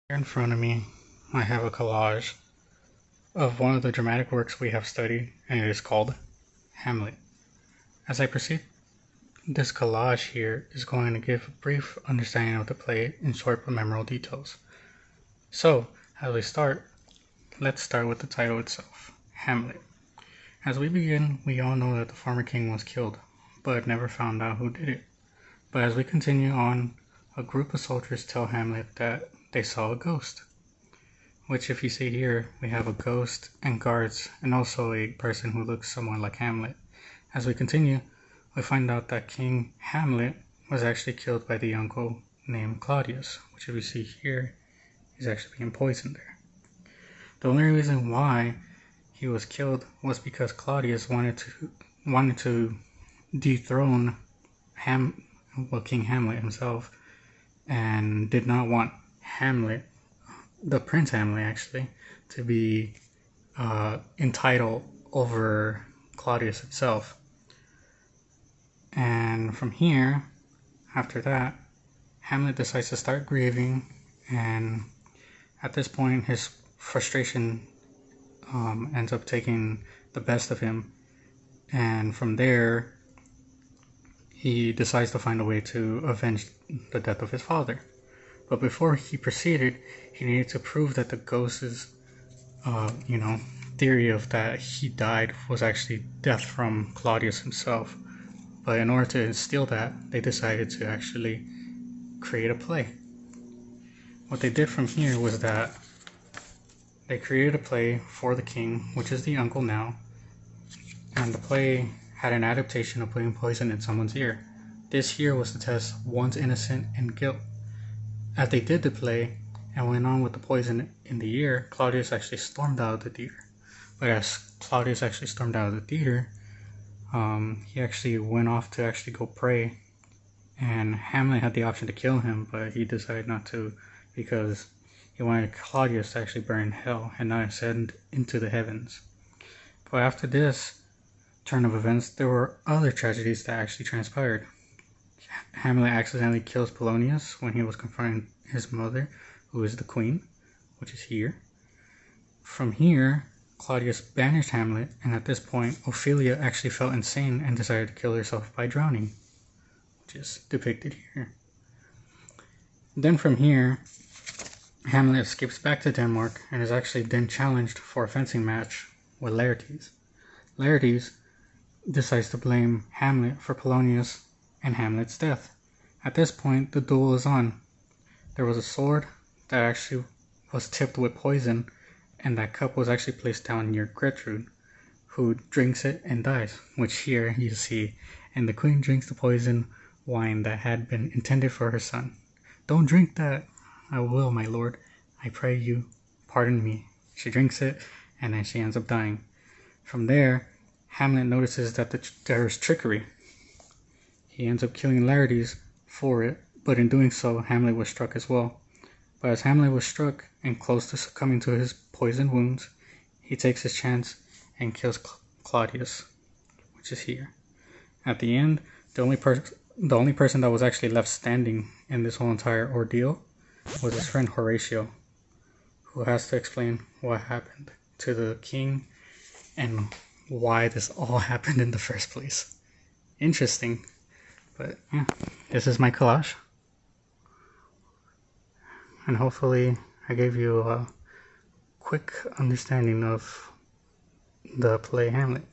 Here in front of me, I have a collage of one of the dramatic works we have studied, and it is called Hamlet. As I proceed, this collage here is going to give a brief understanding of the play in short but memorable details. So, as we start, let's start with the title itself, Hamlet. As we begin, we all know that the former king was killed, but never found out who did it. But as we continue on, a group of soldiers tell Hamlet that they saw a ghost. Which, if you see here, we have a ghost and guards, and also a person who looks somewhat like Hamlet. As we continue, we find out that King Hamlet was actually killed by the uncle named Claudius, which if you see here, is actually being poisoned there. The only reason why he was killed was because Claudius wanted to dethrone King Hamlet himself, and did not want Hamlet, the Prince Hamlet actually, to be entitled over Claudius himself. And from here, after that, Hamlet decides to start grieving, and at this point his frustration ends up taking the best of him, and from there he decides to find a way to avenge the death of his father. But before he proceeded, he needed to prove that the ghost's theory of that he died was actually death from Claudius himself. But in order to instill that, they decided to actually create a play. What they did from here was that they created a play for the king, which is the uncle now, and the play had an adaptation of putting poison in someone's ear. This here was to test one's innocence and guilt. As they did the play and went on with the poison in the ear, Claudius actually stormed out of the theater. But as Claudius actually stormed out of the theater, he actually went off to actually go pray, and Hamlet had the option to kill him, but he decided not to because he wanted Claudius to actually burn in hell and not ascend into the heavens. But after this turn of events, there were other tragedies that actually transpired. Hamlet accidentally kills Polonius when he was confronting his mother, who is the queen, which is here. From here, Claudius banished Hamlet, and at this point, Ophelia actually felt insane and decided to kill herself by drowning, which is depicted here. Then from here, Hamlet escapes back to Denmark and is actually then challenged for a fencing match with Laertes. Laertes decides to blame Hamlet for Polonius and Hamlet's death. At this point, the duel is on. There was a sword that actually was tipped with poison, and that cup was actually placed down near Gertrude, who drinks it and dies, which here you see, and the queen drinks the poison wine that had been intended for her son. "Don't drink that." "I will, my lord. I pray you, pardon me." She drinks it, and then she ends up dying. From there, Hamlet notices that there is trickery. He ends up killing Laertes for it, but in doing so, Hamlet was struck as well. But as Hamlet was struck and close to succumbing to his poison wounds, he takes his chance and kills Claudius, which is here. At the end, the only person that was actually left standing in this whole entire ordeal was his friend Horatio, who has to explain what happened to the king and why this all happened in the first place. Interesting. But yeah, this is my collage. And hopefully I gave you a quick understanding of the play Hamlet.